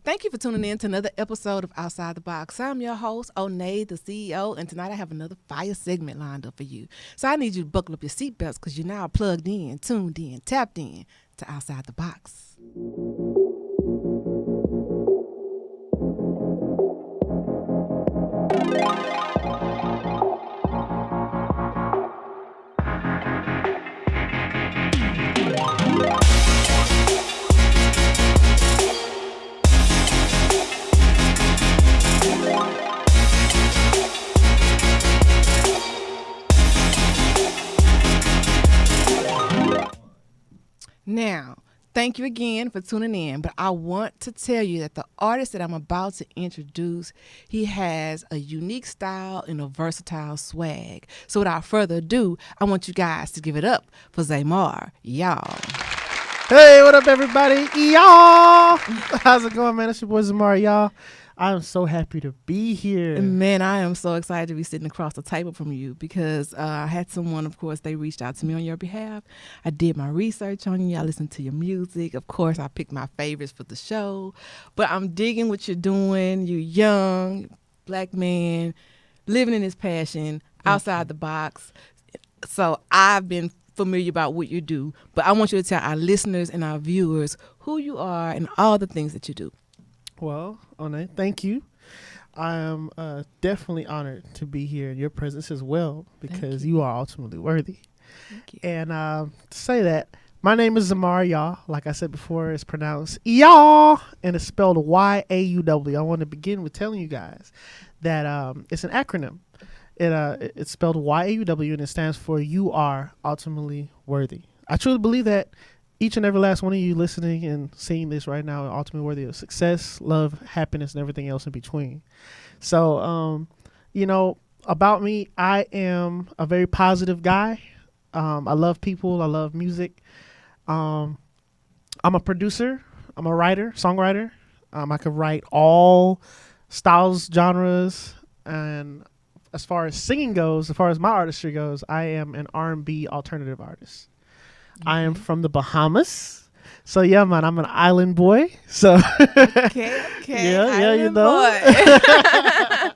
Thank you for tuning in to another episode of Outside the Box. I'm your host, Onney, the CEO, and tonight I have another fire segment lined up for you. So I need you to buckle up your seatbelts because you're now plugged in, tuned in, tapped in to Outside the Box. Now, thank you again for tuning in, but I want to tell you that the artist that I'm about to introduce, he has a unique style and a versatile swag. So without further ado, I want you guys to give it up for Zamar Yauw. Hey, what up, everybody? Y'all! How's it going, man? It's your boy Zamar Yauw. I'm so happy to be here. Man, I am so excited to be sitting across the table from you because I had someone, of course, they reached out to me on your behalf. I did my research on you. I listened to your music. Of course, I picked my favorites for the show. But I'm digging what you're doing. You're young, black man, living in his passion, outside the box. So I've been familiar about what you do. But I want you to tell our listeners and our viewers who you are and all the things that you do. Well, Onney, thank you. I am definitely honored to be here in your presence as well because you are ultimately worthy. Thank you. And to say that, my name is Zamar Yauw. Like I said before, it's pronounced Yauw, and it's spelled Y-A-U-W. I want to begin with telling you guys that it's an acronym. It's spelled Y-A-U-W, and it stands for You Are Ultimately Worthy. I truly believe that each and every last one of you listening and seeing this right now are ultimately worthy of success, love, happiness, and everything else in between. So, about me, I am a very positive guy. I love people. I love music. I'm a producer. I'm a writer, songwriter. I could write all styles, genres, and as far as singing goes, as far as my artistry goes, I am an R&B alternative artist. I am from the Bahamas. So, yeah, man, I'm an island boy. So, Okay. yeah, you Island know.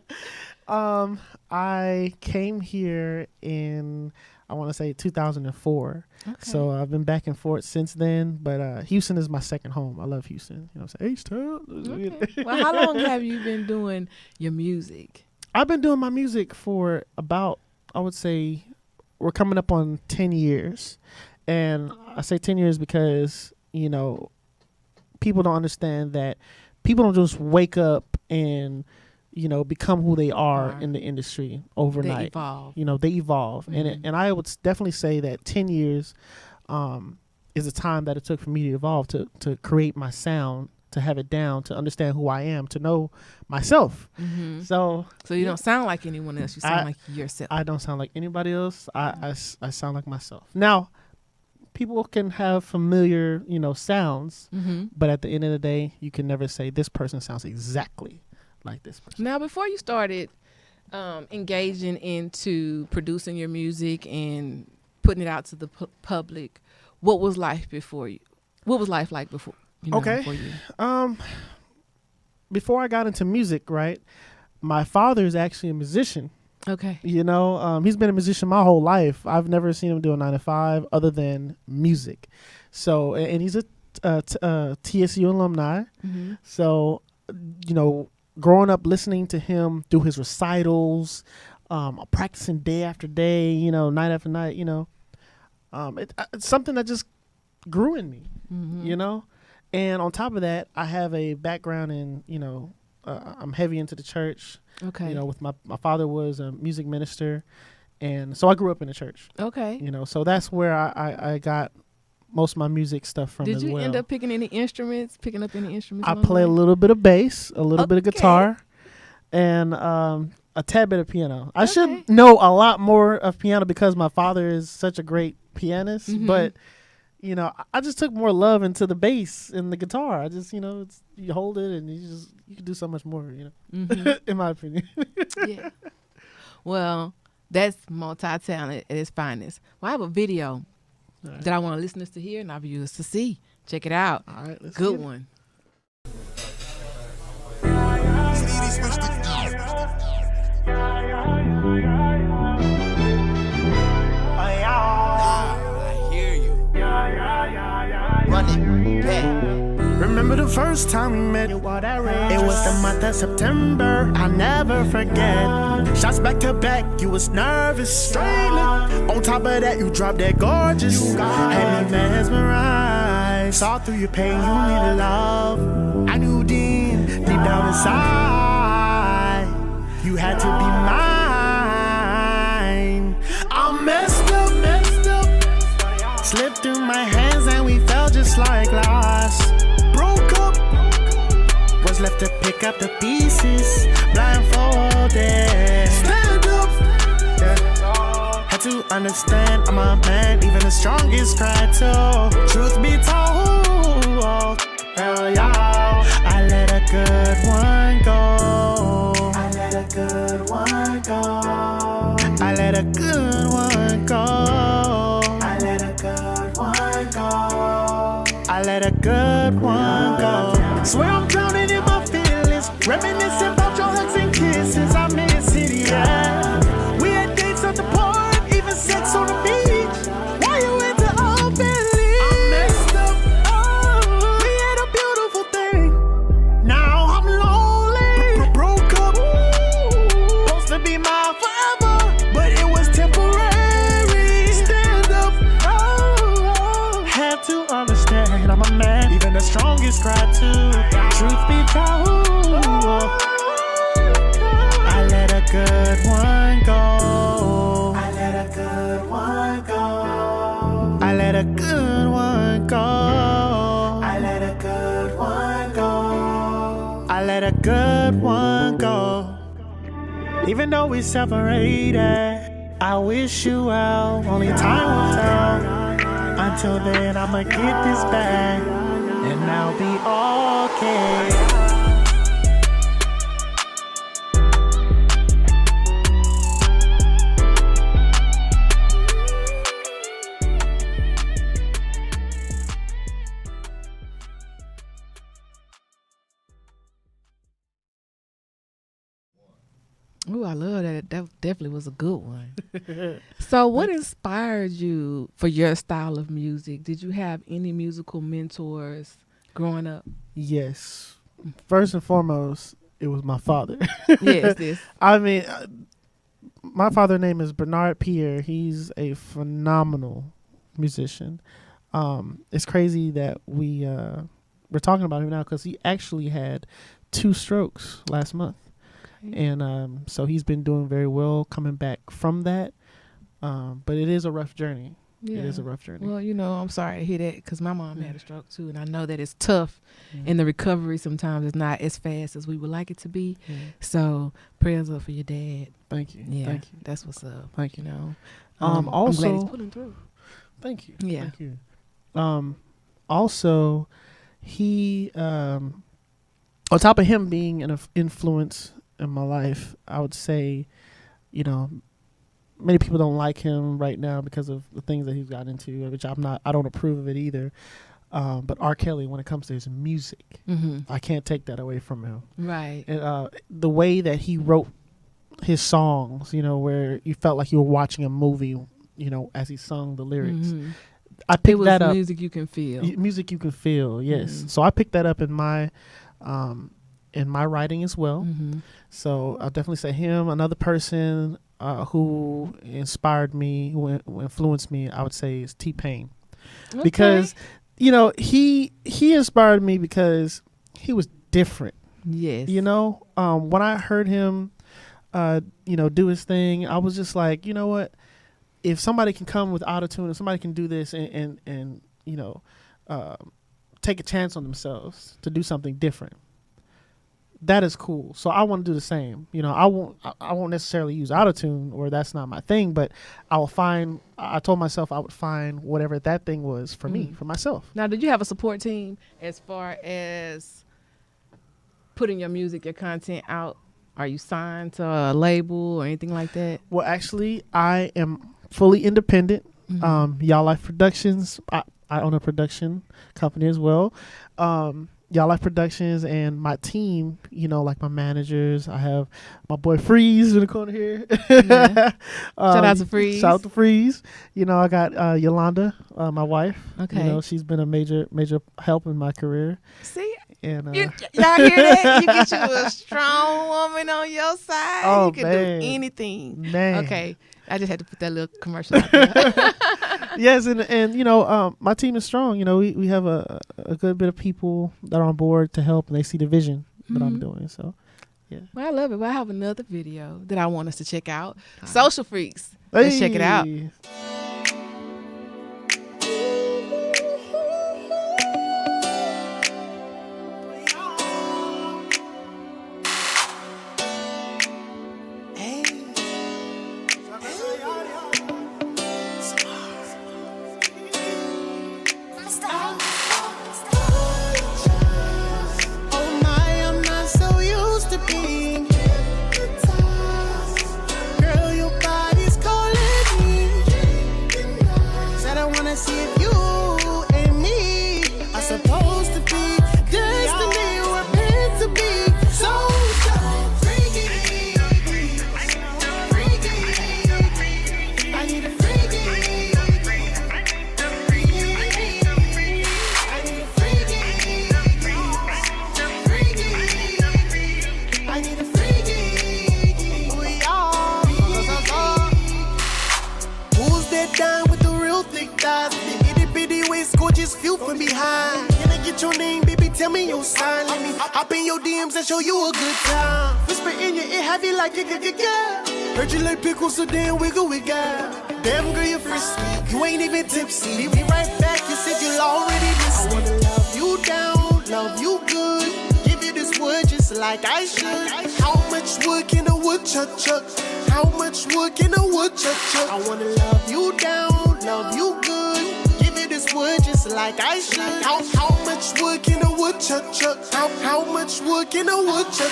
boy. I came here in, I want to say 2004. Okay. So I've been back and forth since then. But Houston is my second home. I love Houston. You know what I'm saying? H-Town. Okay. Well, how long have you been doing your music? I've been doing my music for about, I would say, we're coming up on 10 years. And I say 10 years because, people don't understand that people don't just wake up and, become who they are in the industry overnight. They evolve. They evolve. Mm-hmm. And I would definitely say that 10 years is the time that it took for me to evolve, to create my sound, to have it down, to understand who I am, to know myself. Mm-hmm. So you don't sound like anyone else. You sound like yourself. I don't sound like anybody else. I sound like myself. Now, people can have familiar, sounds, Mm-hmm. but at the end of the day, you can never say this person sounds exactly like this person. Now, before you started engaging into producing your music and putting it out to the public, what was life before you? What was life like before? Before you? Before I got into music, right, my father is actually a musician. Okay. He's been a musician my whole life. I've never seen him do a 9-to-5 other than music. So, and he's a TSU alumni. Mm-hmm. So, growing up listening to him do his recitals, practicing day after day, night after night, it's something that just grew in me, Mm-hmm. And on top of that, I have a background in, I'm heavy into the church. Okay. With my father was a music minister, and so I grew up in the church. Okay. So that's where I got most of my music stuff from. Did you well. end up picking up any instruments? I play a little bit of bass, a little bit of guitar, and a tad bit of piano. I should know a lot more of piano because my father is such a great pianist, Mm-hmm. but I just took more love into the bass and the guitar. I just, you hold it and you can do so much more, Mm-hmm. in my opinion. Yeah. Well, that's multi-talented at its finest. Well, I have a video that I want listeners to hear and our viewers to see. Check it out. All right, let's Good get it. one. I hear you. Run it back. Remember the first time we met? It was the month of September. I'll never forget. Shots back to back, you was nervous, straining. On top of that, you dropped that gorgeous. Had me mesmerized. Saw through your pain, you needed love. I knew then, deep down inside, you had to be mine. I messed up. Slipped through my hands and we fell just like glass. Broke up, was left to pick up the pieces, blindfolded. Stand up, yeah. Had to understand I'm a man, even the strongest cry too. Truth be told, hell yeah, I let a good one go. I let a good one go. I let a good one go. I let a good one go. I let a good one go. Swear I'm drowning in my feelings, reminiscing about your hugs and kisses. I miss it, yeah. We had dates at the park, even sex on the beach. Why you into open leaves? I messed up. Oh, we had a beautiful thing. Now I'm lonely. Broke up. Supposed to be mine forever, but it was temporary. Stand up. Oh, have to understand I'm a man, even the strongest cry too. Truth be told, I let a good one go. I let a good one go. I let a good one go. I let a good one go. I let a good one go. Even though we separated, I wish you well. Only time will tell. Until then, I'ma get this back, and I'll be okay. Ooh, I love that. That definitely was a good one. So what inspired you for your style of music? Did you have any musical mentors growing up? Yes. First and foremost, it was my father. Yes. I mean, my father's name is Bernard Pierre. He's a phenomenal musician. It's crazy that we're talking about him now because he actually had 2 strokes last month. And so he's been doing very well coming back from that. But it is a rough journey. Yeah. It is a rough journey. Well, I'm sorry to hear that because my mom had a stroke too. And I know that it's tough and the recovery sometimes is not as fast as we would like it to be. Yeah. So prayers up for your dad. Thank you. Yeah, Thank you. That's what's up. Thank you. Also, I'm glad he's pulling through. Thank you. Yeah. Thank you. Also, he, on top of him being an influence in my life, I would say, many people don't like him right now because of the things that he's got into, which I don't approve of it either. But R. Kelly, when it comes to his music, I can't take that away from him. Right. And, the way that he wrote his songs, where you felt like you were watching a movie, as he sung the lyrics. I picked that up. Music you can feel. Music you can feel, yes. So I picked that up in my writing as well. So I'll definitely say him. Another person who inspired me, who influenced me, I would say is T-Pain. Okay. Because, he inspired me because he was different. Yes. When I heard him, do his thing, I was just like, you know what? If somebody can come with autotune, if somebody can do this and take a chance on themselves to do something different, that is cool. So I want to do the same. I won't necessarily use autotune, or that's not my thing, but I told myself I would find whatever that thing was for me, for myself. Now, did you have a support team as far as putting your music, your content out? Are you signed to a label or anything like that? Well, actually, I am fully independent. Yauw Life Productions. I own a production company as well. Y'all Life Productions and my team, like my managers. I have my boy Freeze in the corner here. Yeah. Shout out to Freeze. Shout out to Freeze. I got Yolanda, my wife. Okay. She's been a major help in my career. See, and y'all hear that? You get you a strong woman on your side. Oh, you can man. do anything. Man. Okay. I just had to put that little commercial out there. Yes, and my team is strong. We have a good bit of people that are on board to help, and they see the vision that I'm doing. So, yeah. Well, I love it. Well, I have another video that I want us to check out. Social Freaks. Let's check it out. Show you a good time. Whisper in your ear, have you like it, yeah. Heard you like pickles, so damn wiggle with God. Damn girl, you're frisky. You ain't even tipsy. Leave me right back. You said you'll already miss me. I wanna love you down, love you good. Give you this wood just like I should. How much wood can a wood chuck? How much wood can a wood chuck? I wanna love you down, love you good. This wood just like I should. How much wood can a wood chuck? How much wood can a wood chuck?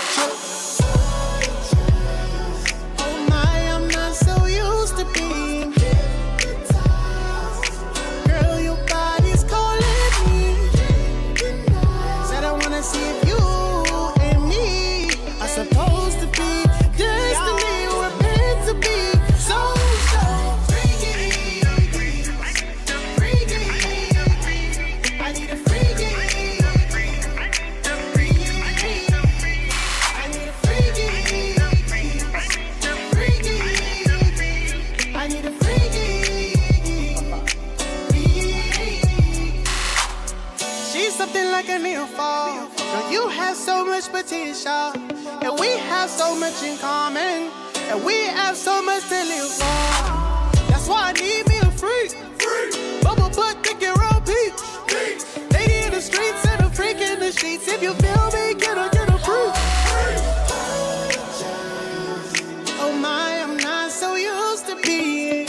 Oh my, I'm not so used to being hypnotized. Girl, your body's calling me. Said I wanna see if you and me are supposed to be destiny. We're meant to be so. Something like a nympho. Girl, you have so much potential, and we have so much in common, and we have so much to live for. That's why I need me a freak. Bubble butt, thick and raw peach. Lady in the streets and a freak in the sheets. If you feel me, get a freak. Oh my, I'm not so used to being.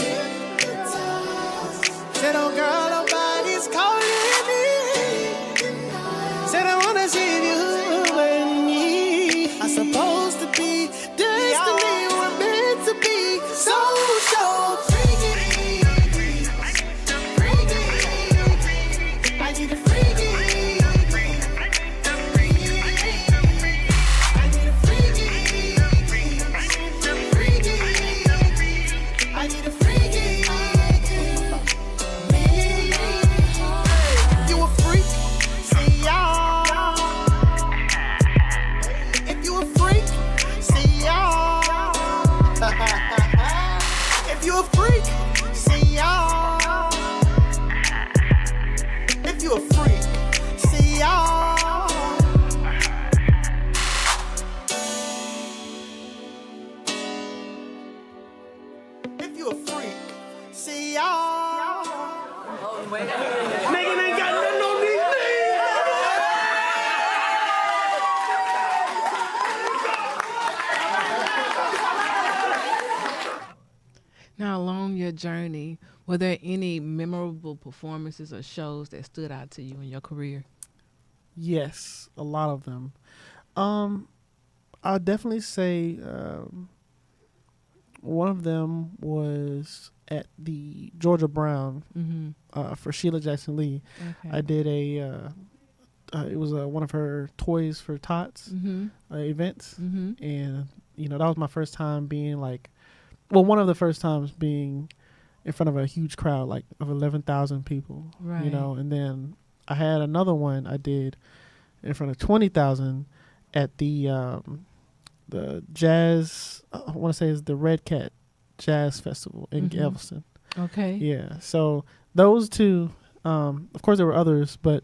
Said, oh girl, nobody's calling me. Said I wanna see you and me. I'm supposed to be destiny. We're meant to be so freaky. I need a freaky. I need a freaky. I need a freaky. You a freak? See y'all. If you a freak, see y'all. If you a freak, see y'all. If you a freak, see y'all. If you a freak, see y'all. Nigga ain't got nothing on these Now, along your journey, were there any memorable performances or shows that stood out to you in your career? Yes, a lot of them. I'll definitely say one of them was at the Georgia Brown for Sheila Jackson Lee. Okay. I did a it was one of her Toys for Tots events, and that was my first time being like, well, one of the first times being in front of a huge crowd, like of 11,000 people, Right. and then I had another one I did in front of 20,000 at the jazz. I want to say is the Red Cat Jazz Festival in Galveston. Okay. Yeah. So those two, of course, there were others, but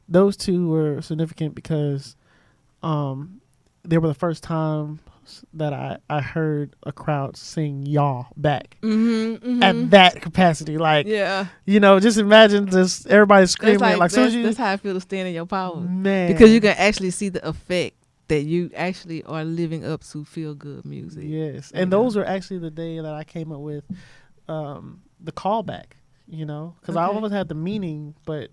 those two were significant because they were the first time that I heard a crowd sing "Y'all" back at that capacity. Like, Yeah. just imagine just everybody screaming. Like, that's how I feel to stand in your power, man, because you can actually see the effect that you actually are living up to feel good music. Yes, and those were actually the day that I came up with the callback. Because I always had the meaning, but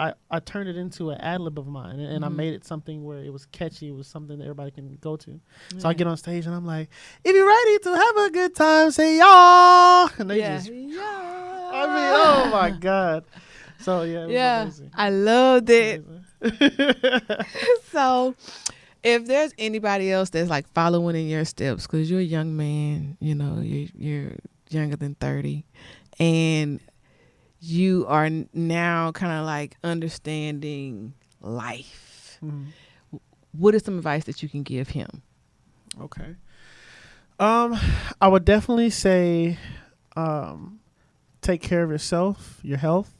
I turned it into an ad lib of mine, and I made it something where it was catchy. It was something that everybody can go to. So I get on stage and I'm like, if you're ready to have a good time, say y'all. And they just, oh my God. So yeah, it was amazing. I loved it. So if there's anybody else that's like following in your steps, because you're a young man, you're younger than 30, and you are now kind of like understanding life. What is some advice that you can give him? Okay. I would definitely say take care of yourself, your health.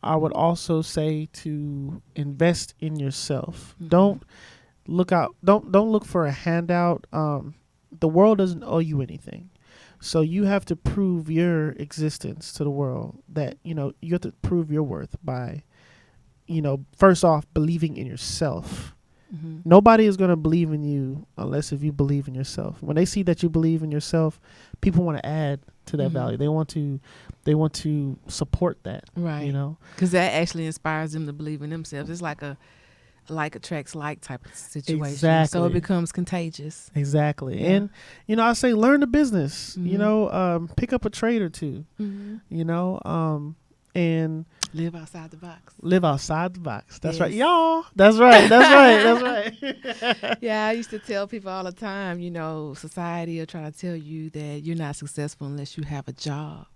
I would also say to invest in yourself. Don't look for a handout. The world doesn't owe you anything. So you have to prove your existence to the world, that, you have to prove your worth by, first off, believing in yourself. Nobody is going to believe in you unless if you believe in yourself. When they see that you believe in yourself, people want to add to that value. They want to support that. Right. Because that actually inspires them to believe in themselves. It's like a like attracts like type of situation. Exactly. So it becomes contagious. Exactly. Yeah. And, I say learn the business, pick up a trade or two, and live outside the box. Live outside the box. That's Yes. right. Y'all. That's right. That's right. Yeah, I used to tell people all the time, society will try to tell you that you're not successful unless you have a job.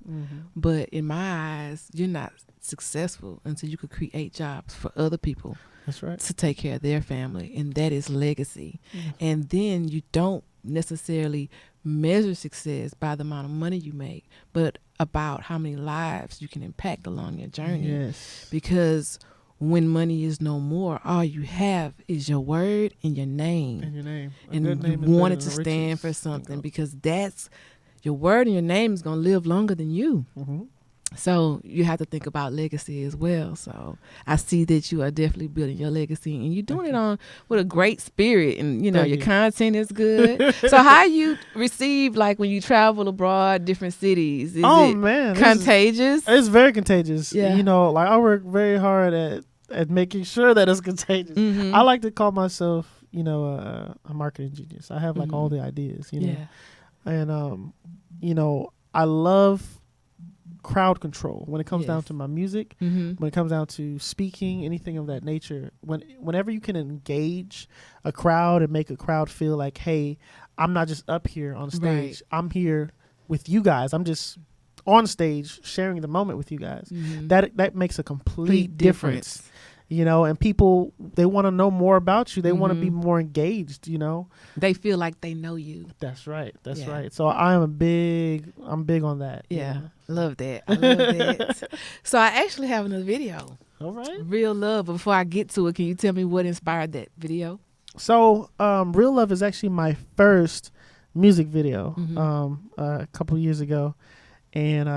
But in my eyes, you're not successful until you could create jobs for other people. That's right. To take care of their family, and that is legacy. And then you don't necessarily measure success by the amount of money you make, but about how many lives you can impact along your journey. Yes. Because when money is no more, all you have is your word and your name. And your name. And you want it to stand for something, because that's your word and your name is going to live longer than you. So you have to think about legacy as well. So I see that you are definitely building your legacy, and you're doing it on with a great spirit, and your content is good. So how you receive, like when you travel abroad, different cities? Is it contagious? It's very contagious. Yeah. Like I work very hard at making sure that it's contagious. I like to call myself, a marketing genius. I have like all the ideas, and I love crowd control when it comes down to my music, when it comes down to speaking, anything of that nature. Whenever you can engage a crowd and make a crowd feel like, hey, I'm not just up here on stage, I'm here with you guys, I'm just on stage sharing the moment with you guys. That makes a complete difference. And people, they want to know more about you. They want to be more engaged, They feel like they know you. That's right. That's right. So I'm big on that. Yeah. Love that. I love that. So I actually have another video. All right. Real Love. But before I get to it, can you tell me what inspired that video? So Real Love is actually my first music video a couple years ago. And,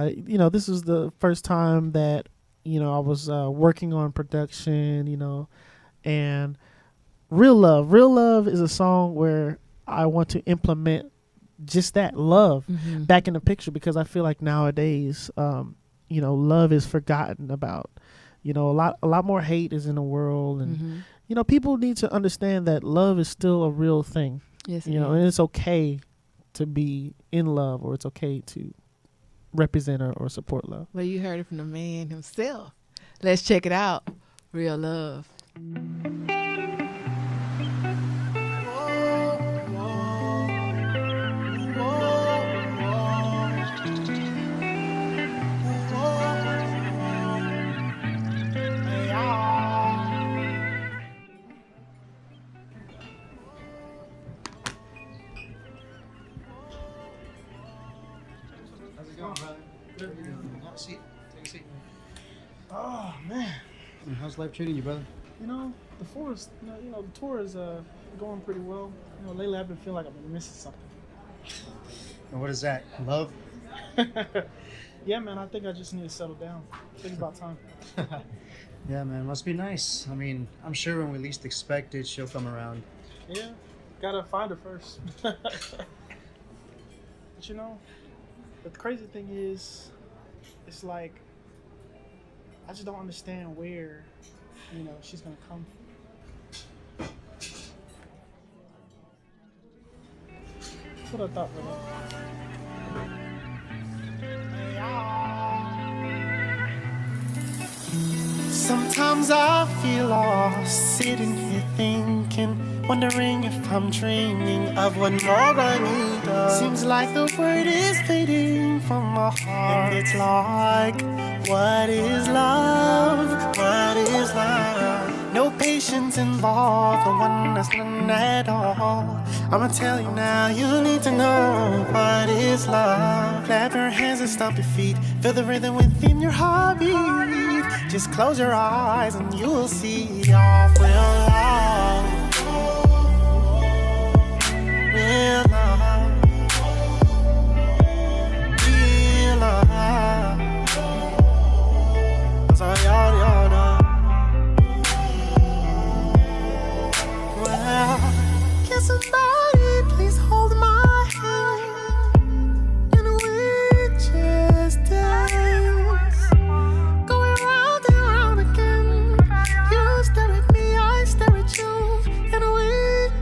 this was the first time that I was working on production, and Real Love is a song where I want to implement just that love back in the picture, because I feel like nowadays, love is forgotten about. A lot more hate is in the world, and people need to understand that love is still a real thing. Yes, and it's okay to be in love, or it's okay to represent or support love. Well, you heard it from the man himself. Let's check it out. Real Love. How's it going, brother? Good. Have a seat. Take a seat. Oh man, How's life treating you, brother? the forest. The tour is going pretty well. Lately I've been feeling like I've been missing something. And what is that? Love? Yeah, man. I think I just need to settle down. I think it's about time. Yeah, man. Must be nice. I mean, I'm sure when we least expect it, she'll come around. Yeah, gotta find her first. But the crazy thing is, it's like I just don't understand where, she's gonna come from. That's what I thought, brother. Sometimes I feel lost, sitting here thinking, wondering if I'm dreaming of what more I need. Seems like the word is fading from my heart. And it's like, what is love? What is love? No patience involved, the one that's none at all. I'ma tell you now, you need to know what is love. Clap your hands and stomp your feet, feel the rhythm within your heartbeat. Just close your eyes and you'll see all real love. Real love. Real love. That's all y'all know. Well, can somebody please hold my hand? And we just dance, going round and round again. You stare at me, I stare at you, and we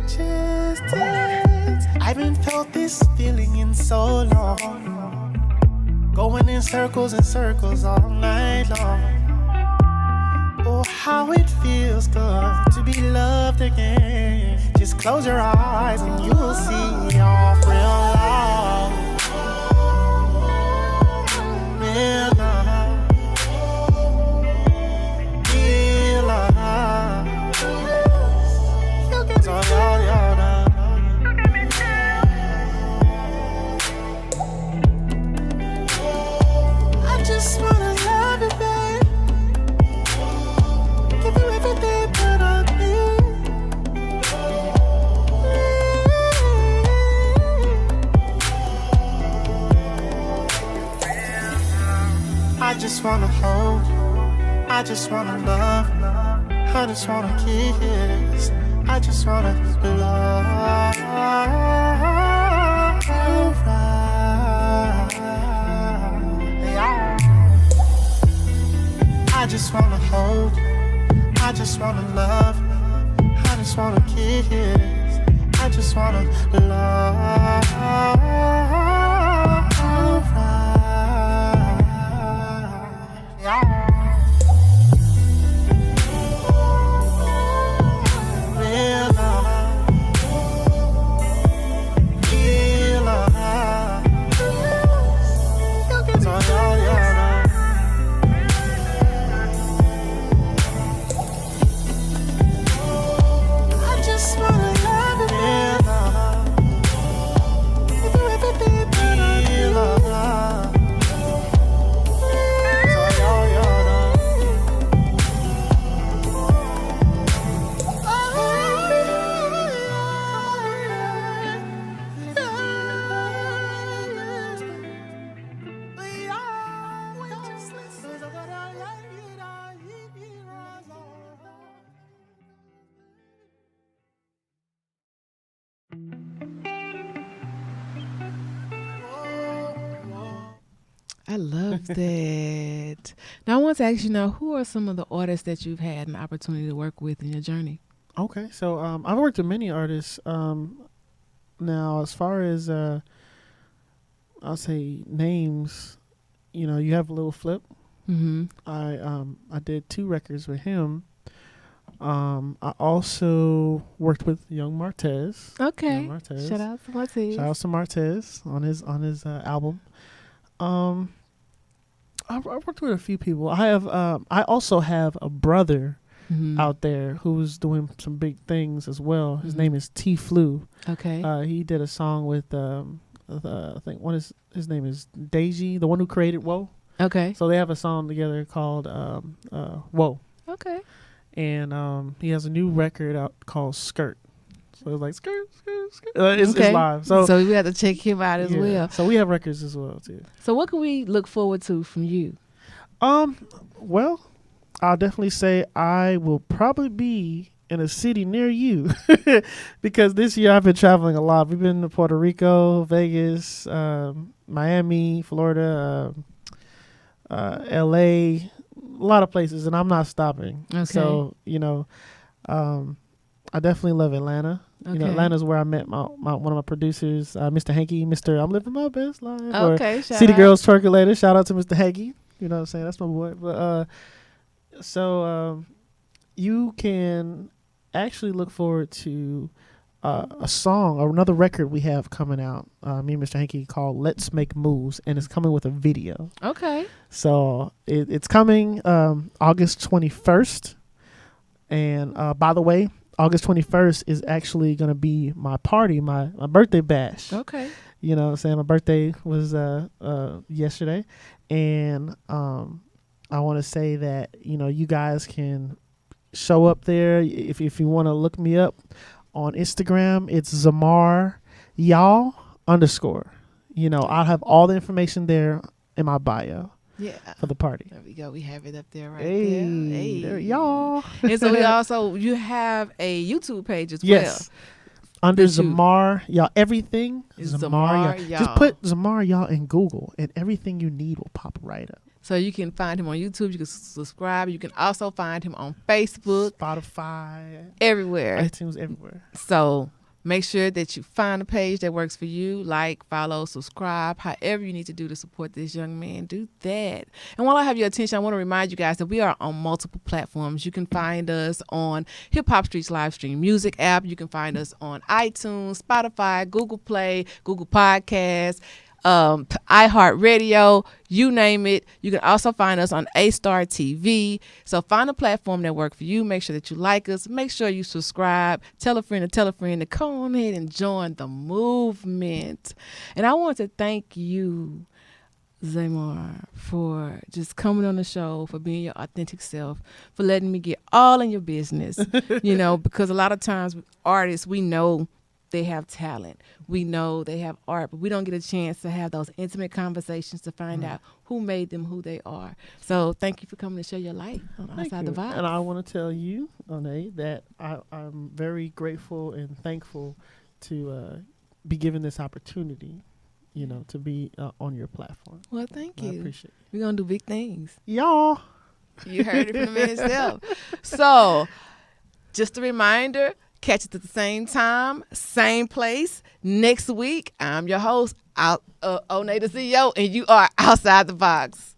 just dance. I haven't felt this feeling in so long, going in circles and circles all night long. Oh, how it feels good to be loved again. Just close your eyes and you'll see all real love. Real love. Real love. That's all y'all know. I just wanna love you, babe. Give you everything that I need. I just wanna hold, I just wanna love, I just wanna kiss, I just wanna love. I just wanna hold, I just wanna love, I just wanna kiss, I just wanna love. Real love, real love. That's all y'all know. I just wanna love you, real love. Give you everything that I need. Real love. That's all y'all know. I love that. Now, I want to ask you now, who are some of the artists that you've had an opportunity to work with in your journey? Okay, so I've worked with many artists. Now, as far as I'll say names, you have Lil Flip. Mm-hmm. I did 2 records with him. I also worked with Young Martez. Okay. Young Martez. Shout out to Martez. Shout out to Martez on his album. I worked with a few people. I also have a brother out there who's doing some big things as well. His name is T Flu. Okay. He did a song with I think his name is Deji, the one who created Whoa. Okay. So they have a song together called Whoa. Okay. And he has a new record out called Skirt. So it's like skirt. It's live. So we have to check him out as well. So we have records as well too. So what can we look forward to from you? Well, I'll definitely say I will probably be in a city near you because this year I've been traveling a lot. We've been to Puerto Rico, Vegas, Miami, Florida, LA, a lot of places, and I'm not stopping. Okay. So, I definitely love Atlanta. Okay. Atlanta's where I met one of my producers, Mr. Hanky, Mr. I'm living my best life. Okay, City out. Girls Twerkulator. Shout out to Mr. Hanky. You know what I'm saying? That's my boy. But so you can actually look forward to a song or another record we have coming out. Me and Mr. Hanky called "Let's Make Moves," and it's coming with a video. Okay. So it's coming August 21st. And by the way, August 21st is actually going to be my party, my birthday bash. Okay. You know what I'm saying? My birthday was yesterday. And I want to say that, you guys can show up there. If you want to look me up on Instagram, it's Zamar Yauw _. I'll have all the information there in my bio. Yeah. For the party. There we go. We have it up there right Hey, there. Hey. there y'all. And so you have a YouTube page as yes. well. Under Zamar Yauw, everything Is Zamar Zamar Yauw. Yauw. Just put Zamar Yauw in Google, and everything you need will pop right up. So you can find him on YouTube. You can subscribe. You can also find him on Facebook. Spotify. Everywhere. iTunes, everywhere. So make sure that you find a page that works for you. Like, follow, subscribe, however you need to do to support this young man. Do that. And while I have your attention, I want to remind you guys that we are on multiple platforms. You can find us on Hip Hop Street's live stream music app. You can find us on iTunes, Spotify, Google Play, Google Podcasts, iHeartRadio, you name it. You can also find us on A-Star TV. So find a platform that works for you. Make sure that you like us. Make sure you subscribe. Tell a friend to come on ahead and join the movement. And I want to thank you, Zamar, for just coming on the show, for being your authentic self, for letting me get all in your business. Because a lot of times artists, we know they have talent. We know they have art, but we don't get a chance to have those intimate conversations to find out who made them who they are. So thank you for coming to share your life on Outside the Box. And I want to tell you, Onney, that I'm very grateful and thankful to be given this opportunity, to be on your platform. Well, thank you. I appreciate it. We're going to do big things. Y'all. You heard it from the man himself. So just a reminder, catch it at the same time, same place, next week. I'm your host, Onney the CEO, and you are Outside the Box.